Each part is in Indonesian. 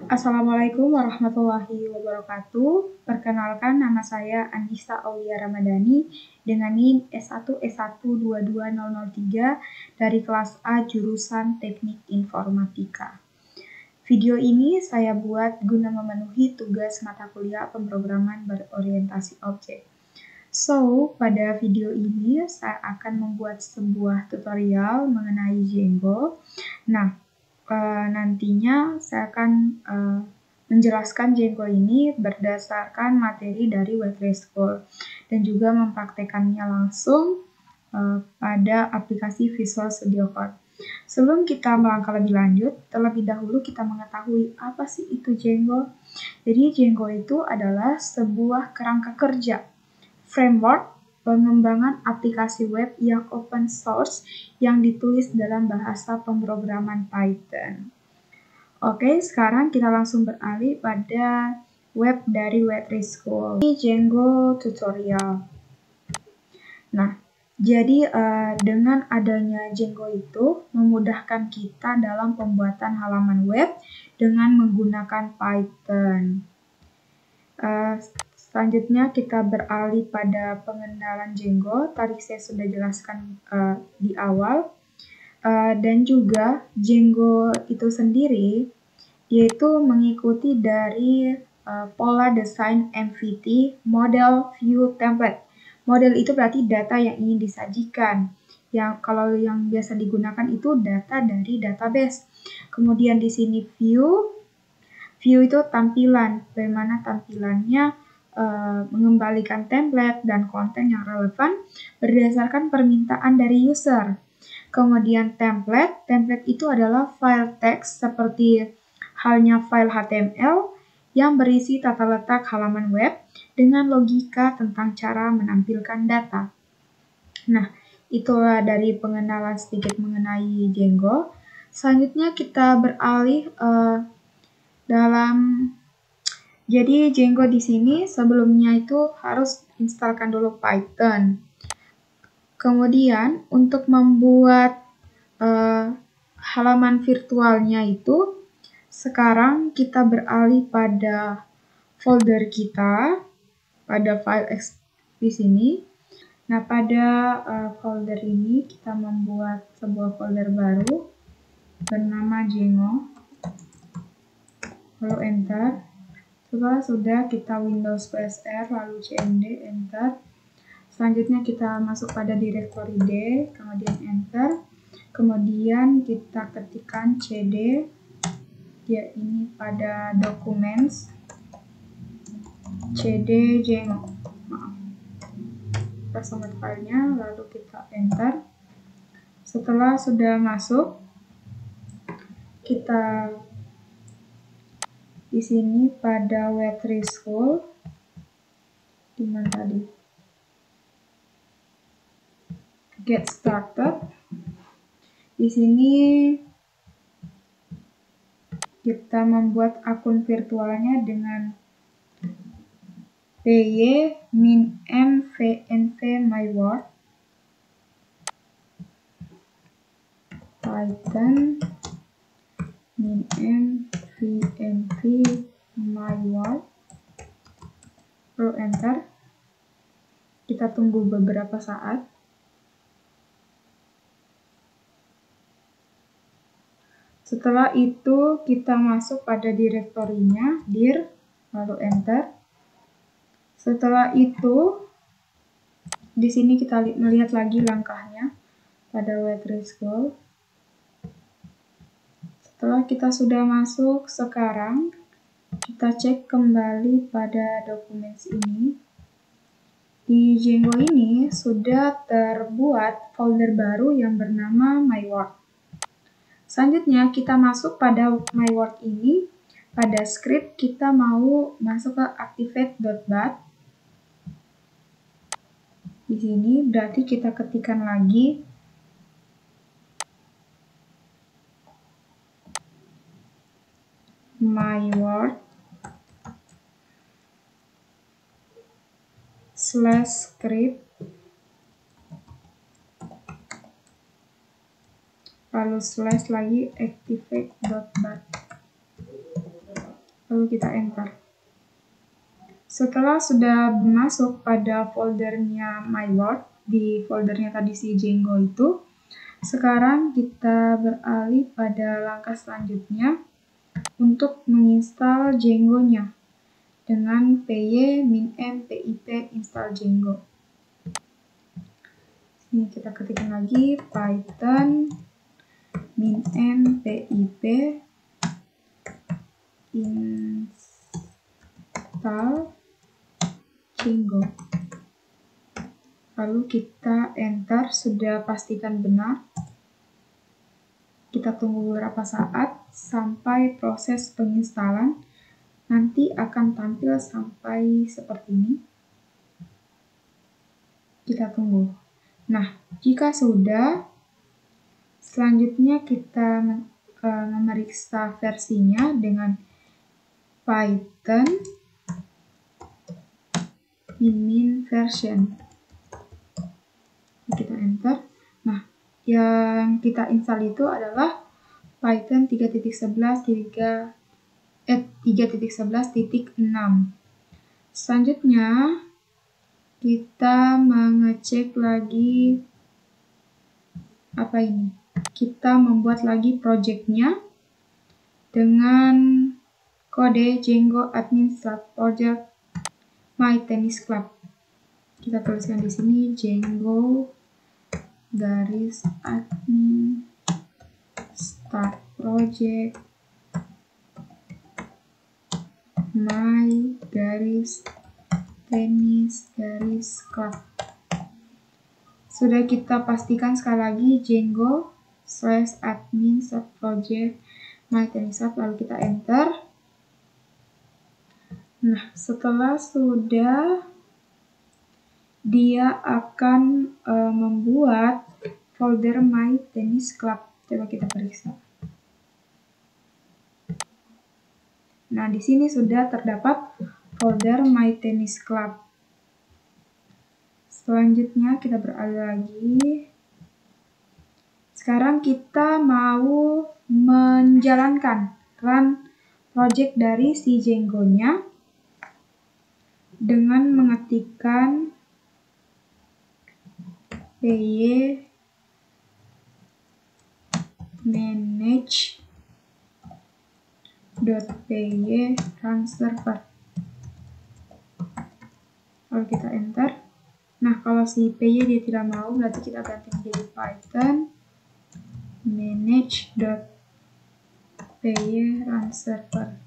Assalamualaikum warahmatullahi wabarakatuh. Perkenalkan, nama saya Anissa Aulia Ramadhani dengan NIM S1S1220003 dari kelas A jurusan Teknik Informatika. Video ini saya buat guna memenuhi tugas mata kuliah pemrograman berorientasi objek. So, pada video ini saya akan membuat sebuah tutorial mengenai Django. Nantinya saya akan menjelaskan Django ini berdasarkan materi dari Web3 School dan juga mempraktekannya langsung pada aplikasi Visual Studio Code. Sebelum kita melangkah lebih lanjut, terlebih dahulu kita mengetahui apa sih itu Django. Jadi Django itu adalah sebuah kerangka kerja, framework pengembangan aplikasi web yang open source yang ditulis dalam bahasa pemrograman Python. Oke, sekarang kita langsung beralih pada web dari Web3 School. Ini Django tutorial. Jadi dengan adanya Django itu memudahkan kita dalam pembuatan halaman web dengan menggunakan Python. Selanjutnya kita beralih pada pengenalan Django. Tadi saya sudah jelaskan di awal. Dan juga Django itu sendiri yaitu mengikuti dari pola desain MVT, Model View Template. Model itu berarti data yang ingin disajikan. Kalau yang biasa digunakan itu data dari database. Kemudian di sini view itu tampilan, bagaimana tampilannya mengembalikan template dan konten yang relevan berdasarkan permintaan dari user. Kemudian template itu adalah file teks seperti halnya file HTML yang berisi tata letak halaman web dengan logika tentang cara menampilkan data. Itulah dari pengenalan sedikit mengenai Django. Selanjutnya kita beralih jadi Django di sini sebelumnya itu harus instalkan dulu Python. Kemudian untuk membuat halaman virtualnya itu, sekarang kita beralih pada folder kita, pada file di sini. Pada folder ini kita membuat sebuah folder baru bernama Django. Lalu enter. Setelah sudah kita Windows +R lalu cmd enter. Selanjutnya kita masuk pada directory D, kemudian enter. Kemudian kita ketikkan cd, ya ini pada documents, cd Django. Kita submit filenya, lalu kita enter. Setelah sudah masuk, kita di sini pada Web3 School, di mana tadi? Get started. Di sini kita membuat akun virtualnya dengan py-min-m-vnv-myword Python min-m-vnv-myword, lalu enter. Kita tunggu beberapa saat. Setelah itu kita masuk pada direktorinya, dir, lalu enter. Setelah itu, di sini kita melihat lagi langkahnya pada Web3 School. Setelah kita sudah masuk, sekarang kita cek kembali pada dokumen ini. Di Django ini sudah terbuat folder baru yang bernama myword. Selanjutnya kita masuk pada myword ini. Pada script kita mau masuk ke activate.bat. Di sini berarti kita ketikkan lagi myword /script lalu slash lagi activate.bat. lalu kita enter. Setelah sudah masuk pada foldernya My Word, di foldernya tadi si Django itu, sekarang kita beralih pada langkah selanjutnya untuk menginstal Django-nya dengan py-pip install Django. Ini kita ketikkan lagi python -pip install Django. Lalu kita enter, sudah pastikan benar. Kita tunggu beberapa saat sampai proses penginstalan nanti akan tampil sampai seperti ini. Kita tunggu. Nah, jika sudah, selanjutnya kita memeriksa versinya dengan python min version. Kita enter. Nah, yang kita install itu adalah Python 3.11.6. Selanjutnya, kita mengecek lagi apa ini. Kita membuat lagi project-nya dengan kode Django admin project my tennis club. Kita tuliskan di sini Django garis admin start project my garis tennis garis club. Sudah kita pastikan sekali lagi Django /admin subproject my tennis club, lalu kita enter. Nah, setelah sudah, dia akan membuat folder my tennis club. Coba kita periksa. Nah, di sini sudah terdapat folder my tennis club. Selanjutnya kita beralih lagi. Sekarang kita mau menjalankan run project dari si Django-nya dengan mengetikkan py manage.py run server. Lalu kita enter. Nah, kalau si py dia tidak mau, berarti kita ganti menjadi python manage.py run server.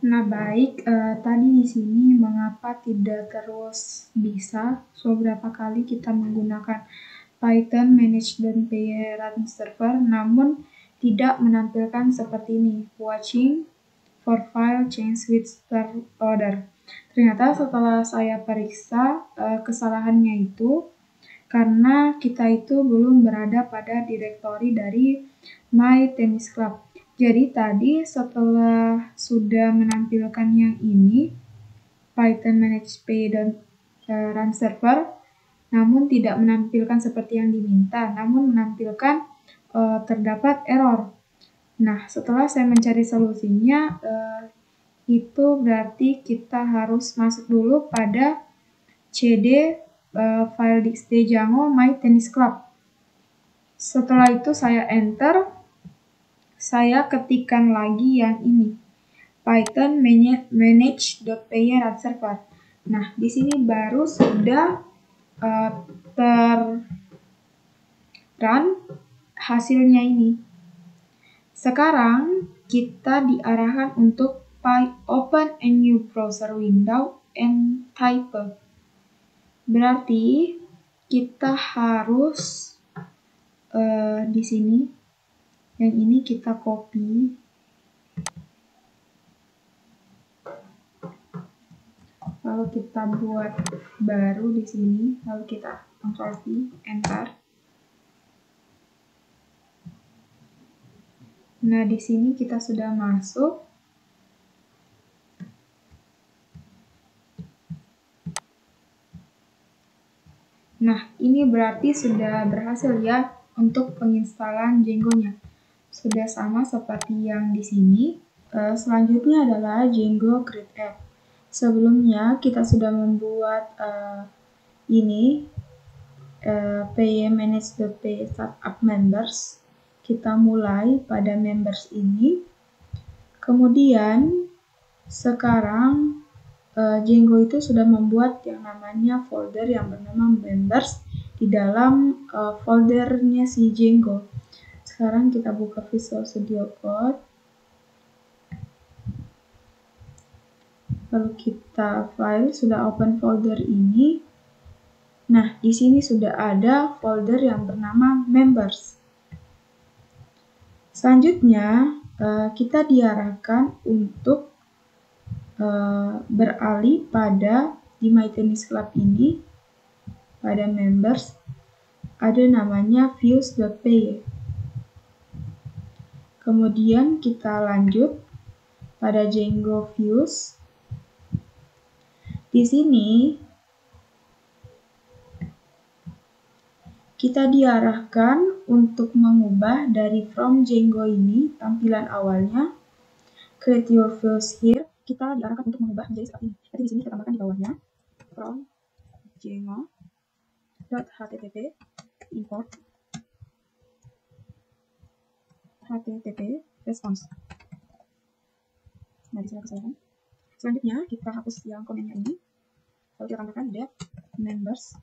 Nah, baik, tadi di sini mengapa tidak terus bisa? Beberapa kali kita menggunakan Python manage.py run server, namun tidak menampilkan seperti ini, watching for file change with start order. Ternyata setelah saya periksa, kesalahannya itu karena kita itu belum berada pada direktori dari My Tennis Club. Jadi tadi setelah sudah menampilkan yang ini, Python manage.py run server, namun tidak menampilkan seperti yang diminta, namun menampilkan terdapat error. Nah, setelah saya mencari solusinya, itu berarti kita harus masuk dulu pada cd file Django my tennis club. Setelah itu saya enter. Saya ketikkan lagi yang ini, Python manage.py run server. Nah, di sini baru sudah run hasilnya ini. Sekarang kita diarahkan untuk open a new browser window and type. Berarti kita harus di sini. Yang ini kita copy, lalu kita buat baru di sini, lalu kita Ctrl V, Enter. Nah, di sini kita sudah masuk. Nah, ini berarti sudah berhasil ya untuk penginstalan Django-nya. Sudah sama seperti yang di sini. Selanjutnya adalah Django Create App. Sebelumnya kita sudah membuat ini PY Manage the PY Startup Members. Kita mulai pada members ini. Kemudian sekarang Django itu sudah membuat yang namanya folder yang bernama members di dalam foldernya si Django. Sekarang kita buka Visual Studio Code. Lalu kita file, sudah open folder ini. Nah, di sini sudah ada folder yang bernama members. Selanjutnya, kita diarahkan untuk beralih pada di My Tennis Club ini, pada members, ada namanya views.py. Kemudian kita lanjut pada Django Views. Di sini kita diarahkan untuk mengubah dari from Django ini tampilan awalnya, create your views here. Kita diarahkan untuk mengubah menjadi seperti ini. Jadi di sini kita tambahkan di bawahnya from Django.http import http response. Nah, di sini kesalahan. Selanjutnya kita hapus yang komennya ini. Lalu kita tambahkan that members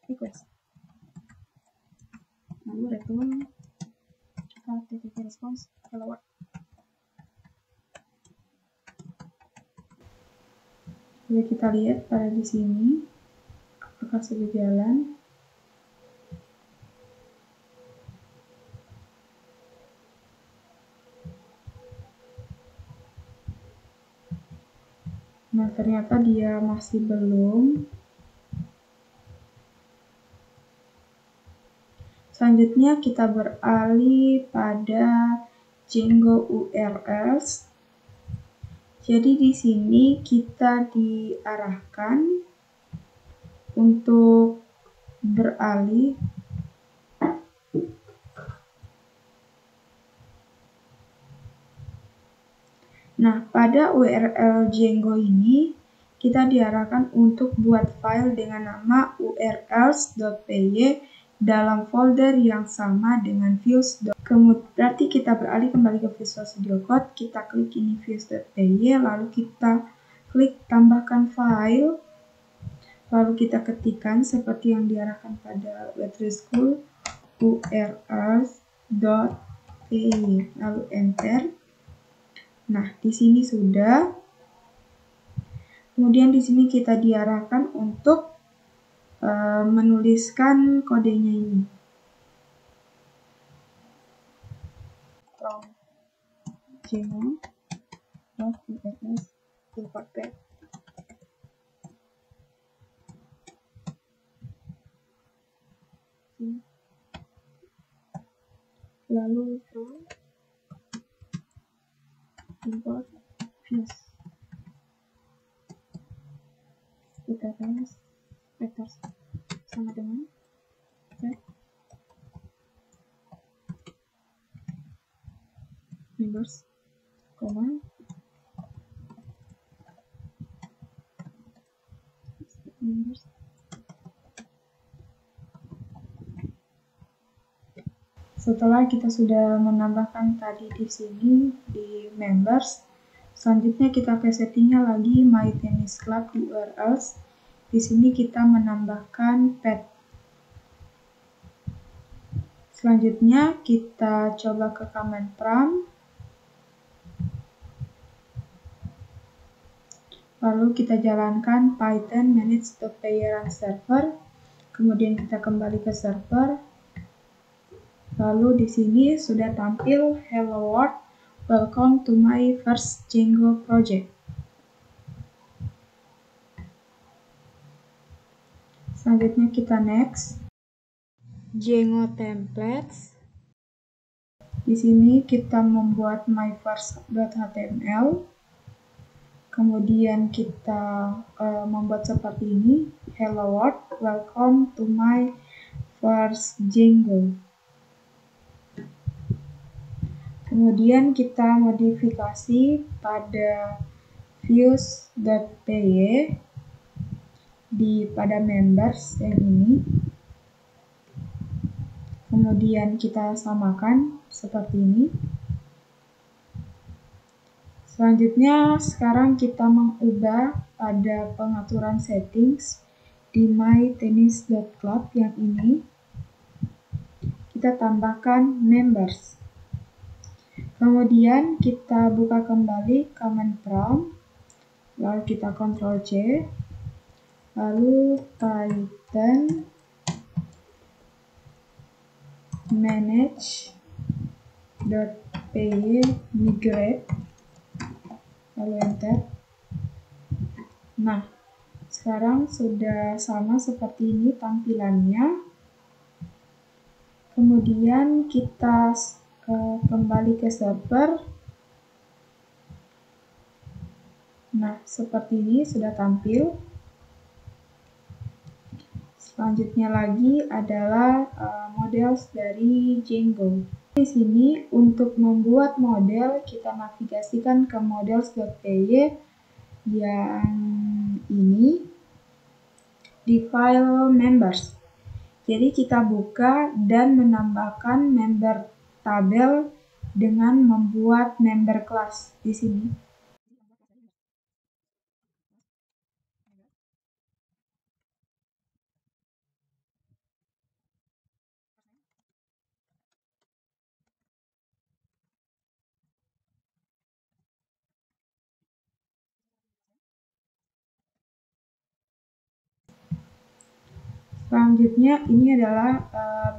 request. Lalu return http response hello world. Lalu kita lihat pada di sini apakah sudah jalan. Nah, ternyata dia masih belum. Selanjutnya kita beralih pada Django URLs. Jadi di sini kita diarahkan untuk beralih Nah, pada URL Django ini, kita diarahkan untuk buat file dengan nama urls.py dalam folder yang sama dengan views. Kemudian berarti kita beralih kembali ke Visual Studio Code, kita klik ini views.py, lalu kita klik tambahkan file, lalu kita ketikkan seperti yang diarahkan pada Web3 School, urls.py, lalu enter. Nah, di sini sudah. Kemudian di sini kita diarahkan untuk menuliskan kodenya ini. From Django.urs import back. Lalu from import views. Kita tes vectors sama dengan set members, koma members. Setelah kita sudah menambahkan tadi di sini di members, selanjutnya kita ke settingnya lagi My Tennis Club di URLs. Di sini kita menambahkan path. Selanjutnya kita coba ke command prompt. Lalu kita jalankan Python manage the run server. Kemudian kita kembali ke server. Lalu di sini sudah tampil hello world, welcome to my first Django project. Selanjutnya kita next. Django templates. Di sini kita membuat my first.html. Kemudian kita membuat seperti ini, hello world, welcome to my first Django. Kemudian kita modifikasi pada views.py pada members yang ini. Kemudian kita samakan seperti ini. Selanjutnya sekarang kita mengubah pada pengaturan settings di mytennis.club yang ini. Kita tambahkan members. Kemudian kita buka kembali command prompt, lalu kita Ctrl C, lalu Python manage.py migrate, lalu enter. Nah, sekarang sudah sama seperti ini tampilannya. Kemudian kita kembali ke server. Nah, seperti ini sudah tampil. Selanjutnya lagi adalah models dari Django. Di sini untuk membuat model kita navigasikan ke models.py yang ini di file members. Jadi kita buka dan menambahkan member tabel dengan membuat member class di sini. Selanjutnya ini adalah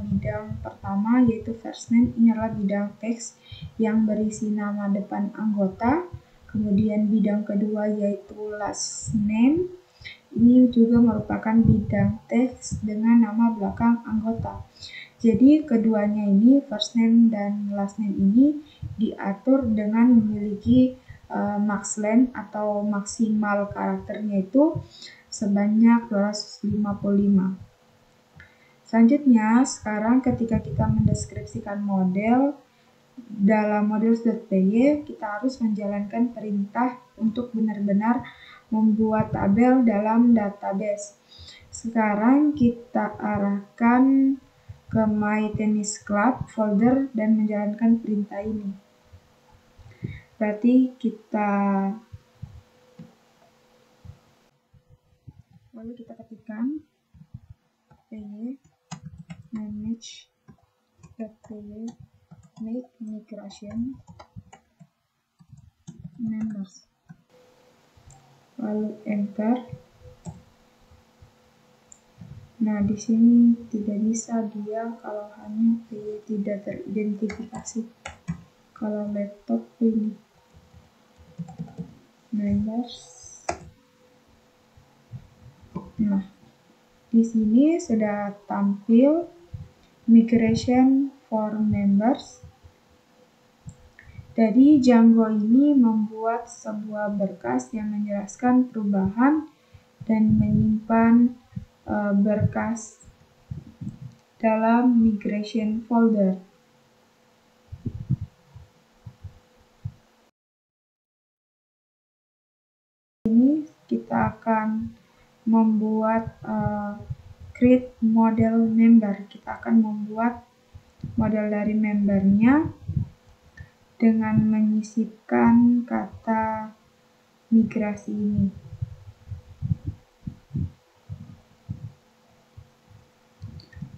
bidang pertama, yaitu first name. Ini adalah bidang teks yang berisi nama depan anggota. Kemudian bidang kedua yaitu last name. Ini juga merupakan bidang teks dengan nama belakang anggota. Jadi keduanya ini, first name dan last name ini diatur dengan memiliki max length atau maksimal karakternya itu sebanyak 255. Selanjutnya, sekarang ketika kita mendeskripsikan model dalam models.py, kita harus menjalankan perintah untuk benar-benar membuat tabel dalam database. Sekarang kita arahkan ke mytennis.club folder dan menjalankan perintah ini. Berarti kita lalu kita ketikkan py manage.py make migration members, lalu enter. Nah, di sini tidak bisa dia kalau hanya py tidak teridentifikasi. Kalau laptop ini members. Nah, di sini sudah tampil migration for members. Jadi Django ini membuat sebuah berkas yang menjelaskan perubahan dan menyimpan berkas dalam migration folder. Ini kita akan membuat create model member. Kita akan membuat model dari membernya dengan menyisipkan kata migrasi ini.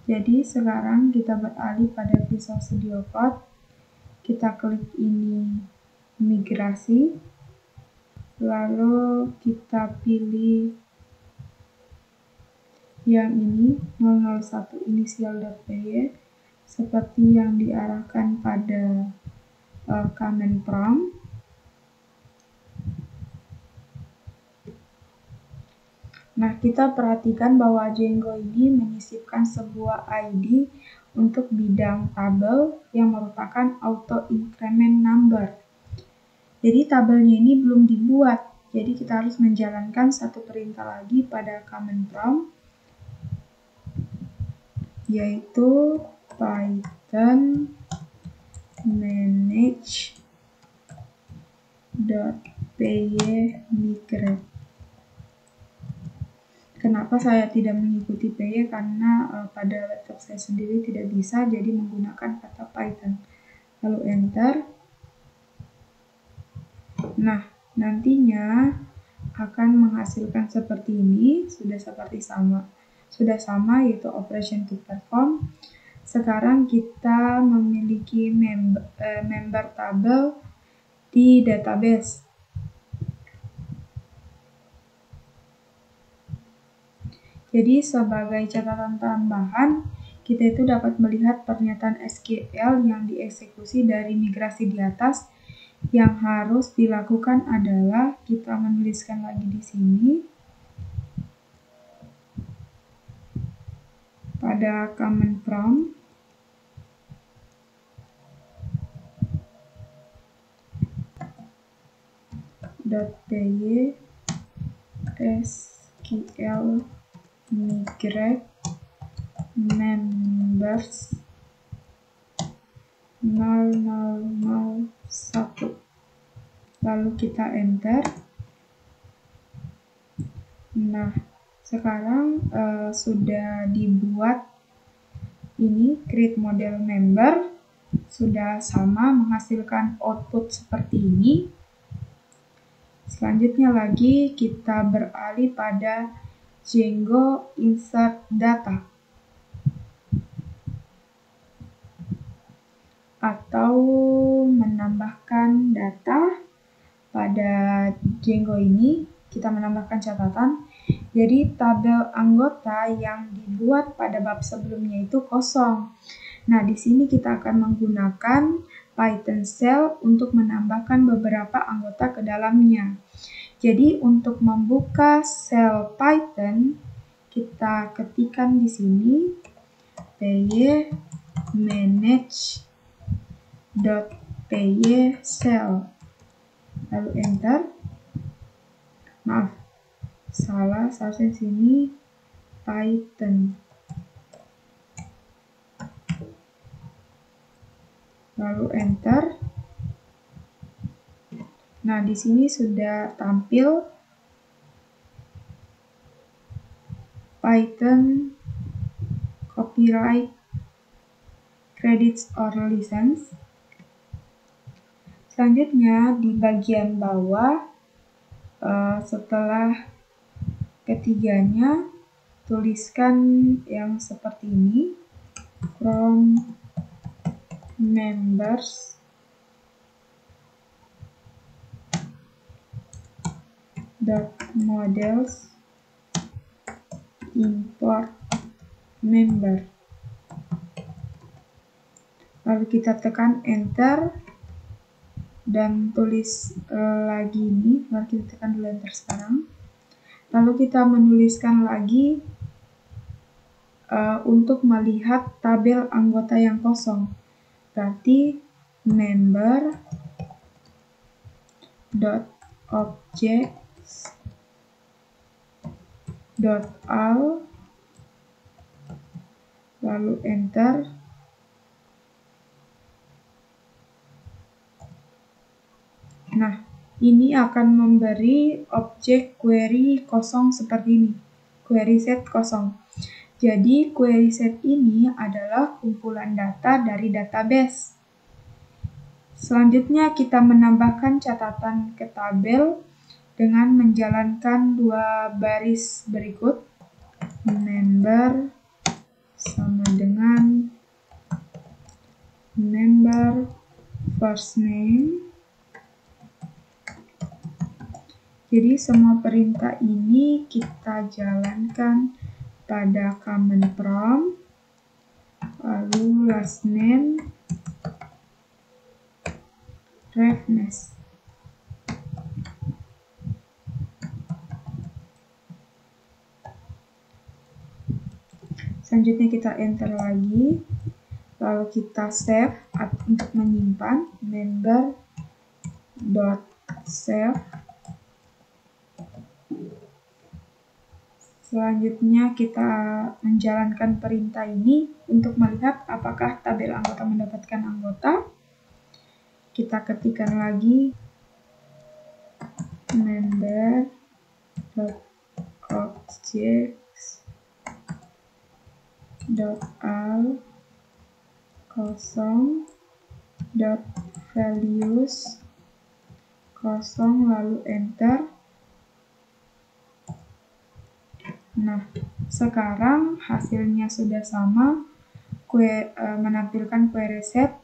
Jadi sekarang kita beralih pada Visual Studio Code. Kita klik ini migrasi, lalu kita pilih yang ini 001 initial.py seperti yang diarahkan pada command prompt. Nah, kita perhatikan bahwa Django ini menyisipkan sebuah ID untuk bidang tabel yang merupakan auto increment number. Jadi tabelnya ini belum dibuat, jadi kita harus menjalankan satu perintah lagi pada command prompt, yaitu Python manage.py migrate. Kenapa saya tidak mengikuti py? Karena pada laptop saya sendiri tidak bisa, jadi menggunakan kata Python. Lalu enter. Nah, nantinya akan menghasilkan seperti ini, sudah sama yaitu operation to perform. Sekarang kita memiliki member table di database. Jadi sebagai catatan tambahan, kita itu dapat melihat pernyataan SQL yang dieksekusi dari migrasi di atas. Yang harus dilakukan adalah kita menuliskan lagi di sini pada command prompt .py SQL migrate members 0001, lalu kita enter. Nah, sekarang sudah dibuat ini create model member, sudah sama menghasilkan output seperti ini. Selanjutnya lagi kita beralih pada Django insert data atau menambahkan data. Pada Django ini kita menambahkan catatan. Jadi tabel anggota yang dibuat pada bab sebelumnya itu kosong. Nah, di sini kita akan menggunakan Python shell untuk menambahkan beberapa anggota ke dalamnya. Jadi untuk membuka shell Python, kita ketikkan di sini py manage.py shell. Lalu enter. Maaf, salah, seharusnya sini Python. Lalu enter. Nah, di sini sudah tampil Python copyright credits or license. Selanjutnya di bagian bawah, setelah ketiganya, tuliskan yang seperti ini, from members .models import member. Lalu kita tekan enter dan tulis lagi ini. Lalu kita tekan dulu enter sekarang. Lalu kita menuliskan lagi untuk melihat tabel anggota yang kosong. Berarti member .objects .all, lalu enter. Nah, ini akan memberi objek query kosong seperti ini, query set kosong. Jadi query set ini adalah kumpulan data dari database. Selanjutnya kita menambahkan catatan ke tabel dengan menjalankan dua baris berikut. Member sama dengan member first name. Jadi semua perintah ini kita jalankan pada command prompt, lalu last name, refness. Selanjutnya kita enter lagi, lalu kita save untuk menyimpan member.save. Selanjutnya kita menjalankan perintah ini untuk melihat apakah tabel anggota mendapatkan anggota. kita ketikkan lagi member.objects.al kosong .values kosong lalu enter. Nah, sekarang hasilnya sudah sama, menampilkan query set,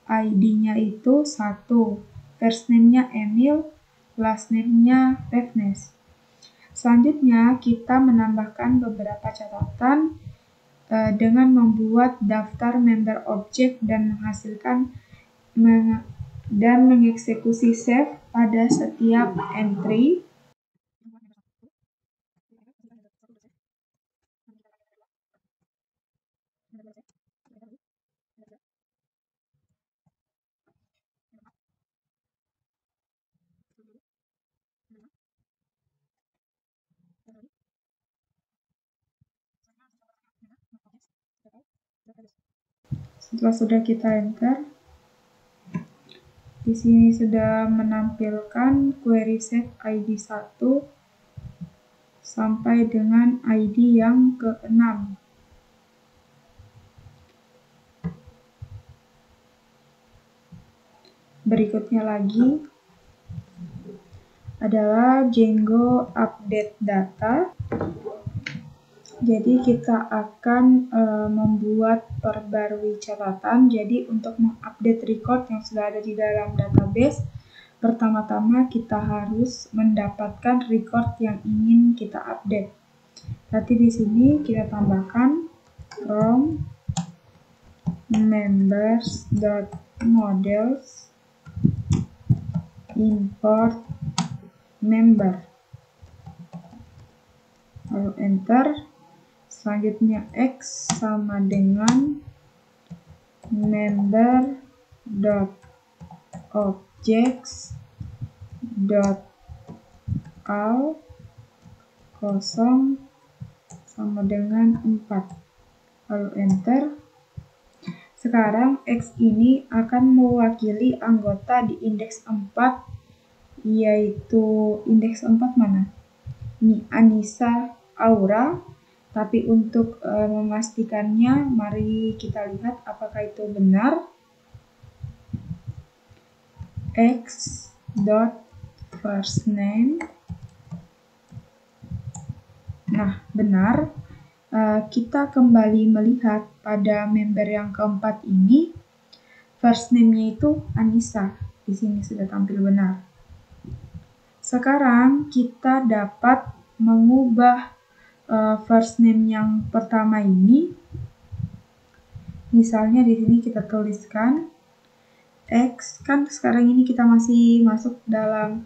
ID-nya itu 1, first name-nya Emil, last name-nya Revnes. Selanjutnya, kita menambahkan beberapa catatan dengan membuat daftar member object dan mengeksekusi save pada setiap entry. Setelah sudah kita enter, di sini sudah menampilkan query set ID 1 sampai dengan ID yang ke-6. Berikutnya lagi adalah Django update data. Jadi kita akan membuat perbarui catatan. Jadi untuk mengupdate record yang sudah ada di dalam database, pertama-tama kita harus mendapatkan record yang ingin kita update. Nanti di sini kita tambahkan from members.models import member. Lalu enter. Selanjutnya X sama dengan member.objects.al kosong sama dengan 4. Lalu enter. Sekarang X ini akan mewakili anggota di indeks 4, yaitu indeks 4 mana? Ini Anissa Aura. Tapi untuk memastikannya, mari kita lihat apakah itu benar. X.firstname. Nah, benar. Kita kembali melihat pada member yang keempat ini, first name-nya itu Anissa. Di sini sudah tampil benar. Sekarang kita dapat mengubah first name yang pertama ini. Misalnya di sini kita tuliskan X, kan sekarang ini kita masih masuk dalam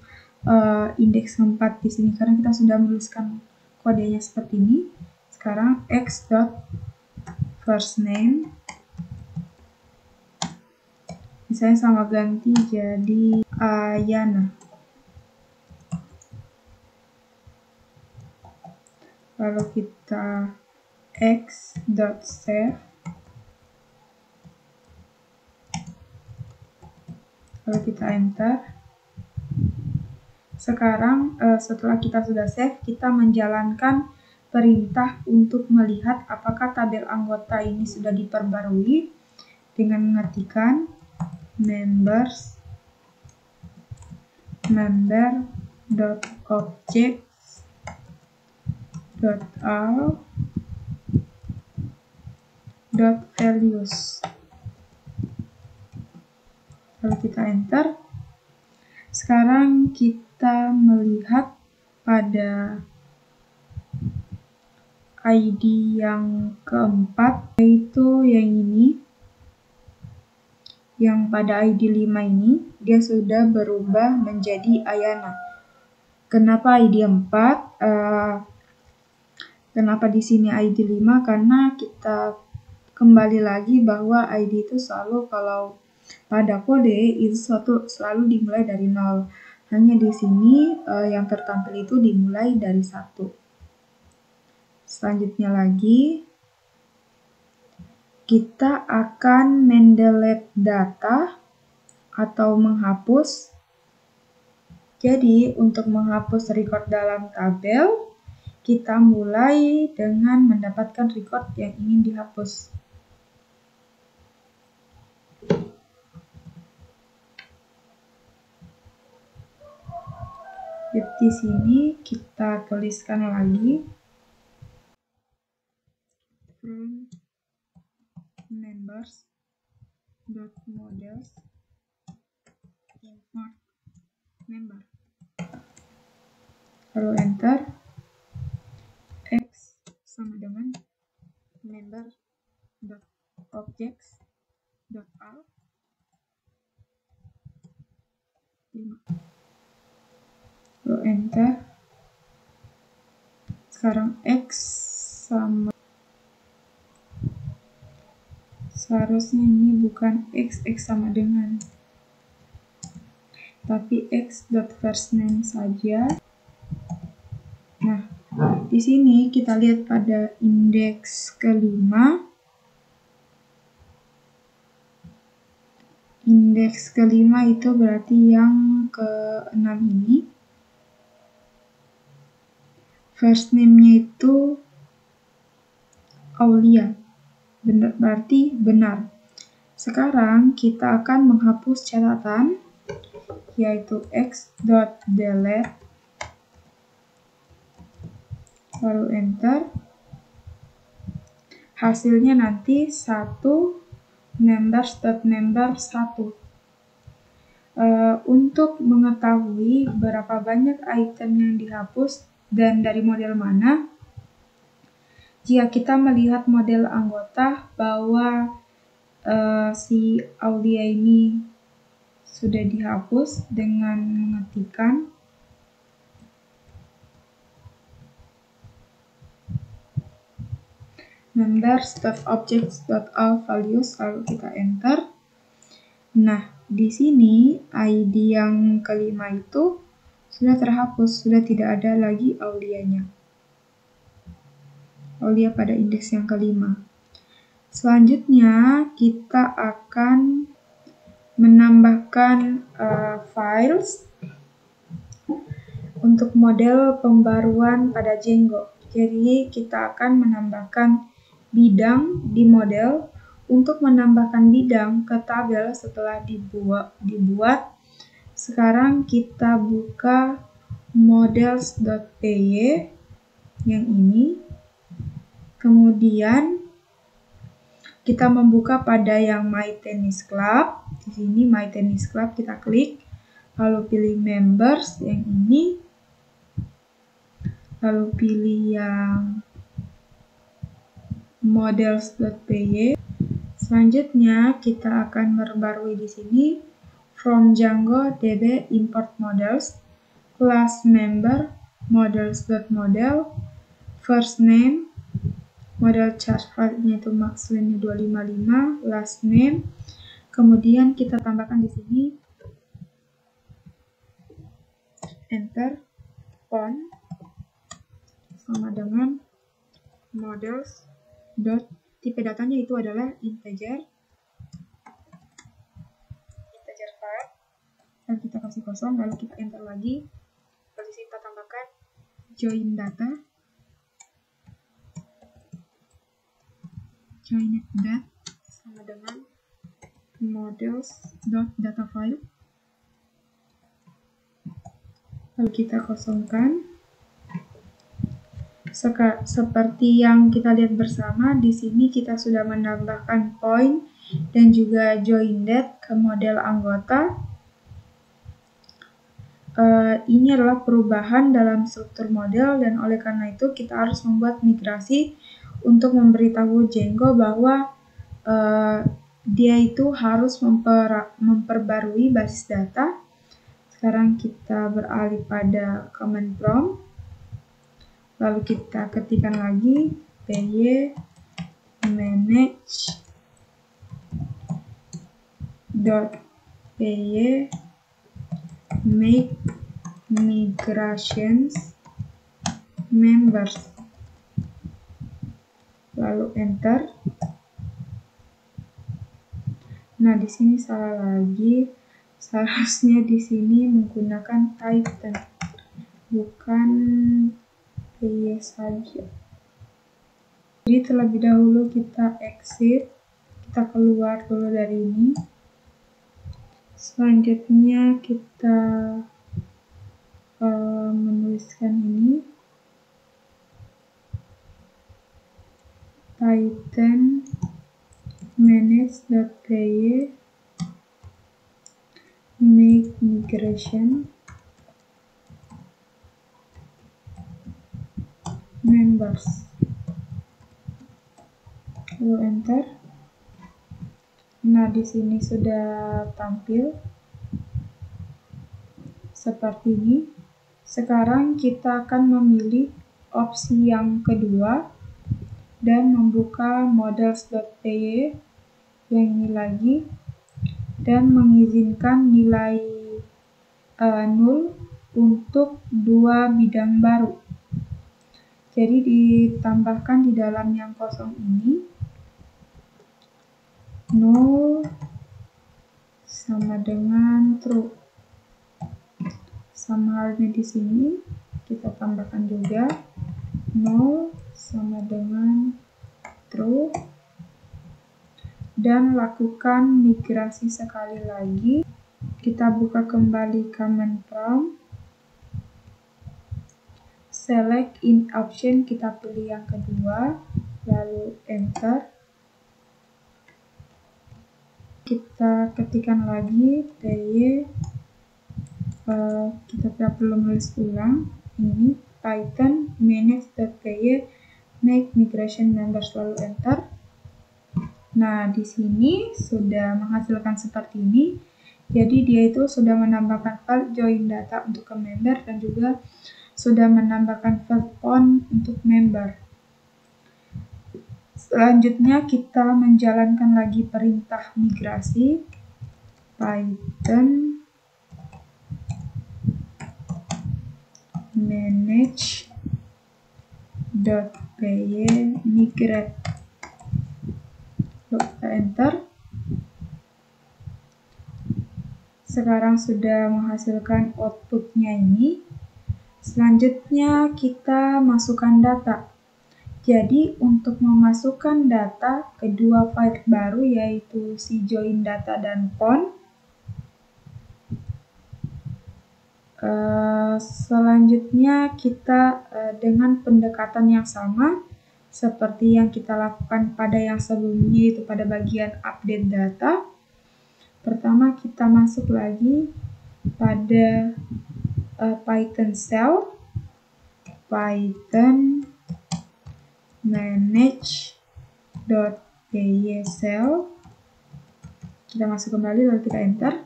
indeks 4 di sini karena kita sudah menuliskan kodenya seperti ini. Sekarang x.firstname misalnya sama ganti jadi Ayana. Lalu kita x.save. Lalu kita enter. Sekarang setelah kita sudah save, kita menjalankan perintah untuk melihat apakah tabel anggota ini sudah diperbarui dengan mengetikkan member.objects.al.values. Lalu kita enter. Sekarang kita melihat pada ID yang keempat, yaitu yang ini. Yang pada ID 5 ini, dia sudah berubah menjadi Ayana. Kenapa ID 4? Kenapa di sini ID 5? Karena kita kembali lagi bahwa ID itu selalu kalau pada kode itu selalu dimulai dari 0. Hanya di sini yang tertampil itu dimulai dari 1. Selanjutnya lagi, kita akan mendelete data atau menghapus. Jadi untuk menghapus record dalam tabel, kita mulai dengan mendapatkan record yang ingin dihapus. Di sini kita tuliskan lagi from members.models member, lalu enter. X sama dengan member.objects.all 5, lalu enter. Sekarang X sama, seharusnya ini bukan X sama dengan, tapi x.firstName saja. Nah, di sini kita lihat pada indeks kelima. Indeks kelima itu berarti yang ke-6 ini. First name-nya itu Aulia. Berarti benar. Sekarang kita akan menghapus catatan, yaitu x.delete, lalu enter. Hasilnya nanti 1 members.member1. Untuk mengetahui berapa banyak item yang dihapus dan dari model mana, jika kita melihat model anggota bahwa si Aulia ini sudah dihapus dengan mengetikkan members.objects.all values, lalu kita enter. Nah, di sini ID yang kelima itu sudah terhapus, sudah tidak ada lagi Aulianya. Aulia pada indeks yang kelima. Selanjutnya kita akan menambahkan files untuk model pembaruan pada Django. Jadi kita akan menambahkan bidang di model. Untuk menambahkan bidang ke tabel setelah dibuat, sekarang kita buka models.py yang ini. Kemudian kita membuka pada yang My Tennis Club. Di sini My Tennis Club kita klik, lalu pilih members yang ini, lalu pilih yang models.py. Selanjutnya kita akan memperbarui di sini from Django db import models, class member models.model, first name model charge file-nya itu maxline 255, last name. Kemudian kita tambahkan di sini enter font sama dengan models. Tipe datanya itu adalah integer file, lalu kita kasih kosong, lalu kita enter lagi. Lalu kita tambahkan join data, joined dat sama dengan models.datafile, lalu kita kosongkan. Seperti yang kita lihat bersama, di sini kita sudah menambahkan point dan juga joined ke model anggota. Ini adalah perubahan dalam struktur model, dan oleh karena itu kita harus membuat migrasi untuk memberitahu Django bahwa dia itu harus memperbarui basis data. Sekarang kita beralih pada command prompt. Lalu kita ketikkan lagi py manage.py make migrations members, lalu enter. Nah, di sini salah lagi. Seharusnya di sini menggunakan Titan, bukan PY saja. Jadi terlebih dahulu kita exit, kita keluar dulu dari ini. Selanjutnya kita menuliskan ini Titan manage.py make migration members, lalu enter. Nah, di sini sudah tampil seperti ini. Sekarang kita akan memilih opsi yang kedua dan membuka models.py yang ini lagi dan mengizinkan nilai null untuk dua bidang baru. Jadi ditambahkan di dalam yang kosong ini null sama dengan true. Sama halnya di sini kita tambahkan juga null sama dengan true dan lakukan migrasi sekali lagi. Kita buka kembali command prompt, select in option, kita pilih yang kedua, lalu enter. Kita ketikkan lagi py, kita tidak perlu menulis ulang, ini Titan manage.py make migration members, lalu enter. Nah, di sini sudah menghasilkan seperti ini. Jadi dia itu sudah menambahkan file join data untuk ke member dan juga sudah menambahkan file on untuk member. Selanjutnya kita menjalankan lagi perintah migrasi Python manage.py migrate, kita enter. Sekarang sudah menghasilkan outputnya ini. Selanjutnya kita masukkan data. Jadi untuk memasukkan data kedua file baru yaitu si join data dan pon. Selanjutnya kita dengan pendekatan yang sama seperti yang kita lakukan pada yang sebelumnya, yaitu pada bagian update data. Pertama kita masuk lagi pada Python cell, Python manage.py cell. Kita masuk kembali lalu kita enter.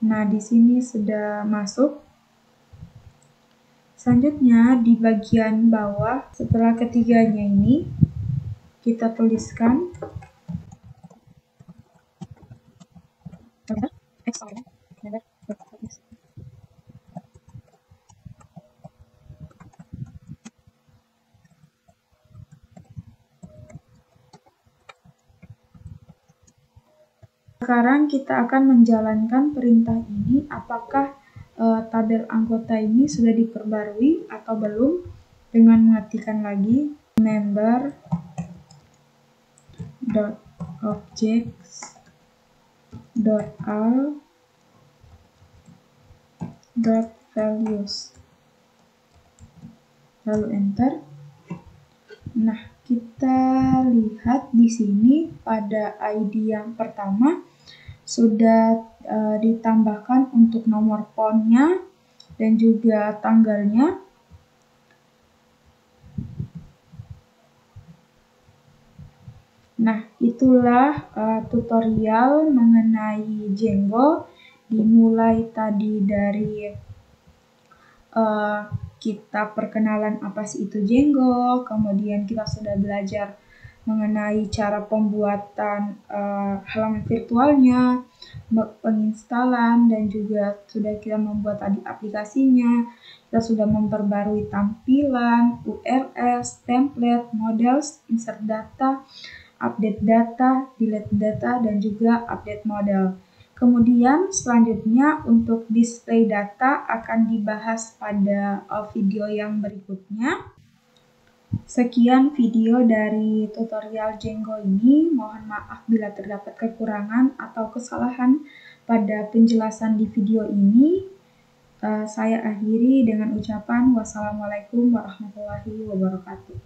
Nah, di sini sudah masuk. Selanjutnya di bagian bawah setelah ketiganya ini kita tuliskan Sekarang kita akan menjalankan perintah ini, apakah tabel anggota ini sudah diperbarui atau belum, dengan mengetikkan lagi member.objects.all.values, lalu enter. Nah, kita lihat di sini pada ID yang pertama sudah ditambahkan untuk nomor ponnya dan juga tanggalnya. Nah, itulah tutorial mengenai Django, dimulai tadi dari kita perkenalan apa sih itu Django, kemudian kita sudah belajar mengenai cara pembuatan halaman virtualnya, penginstalan, dan juga sudah kita membuat tadi aplikasinya. Kita sudah memperbarui tampilan, URS, template, models, insert data, update data, delete data, dan juga update model. Kemudian selanjutnya untuk display data akan dibahas pada video yang berikutnya. Sekian video dari tutorial Django ini. Mohon maaf bila terdapat kekurangan atau kesalahan pada penjelasan di video ini. Saya akhiri dengan ucapan wassalamualaikum warahmatullahi wabarakatuh.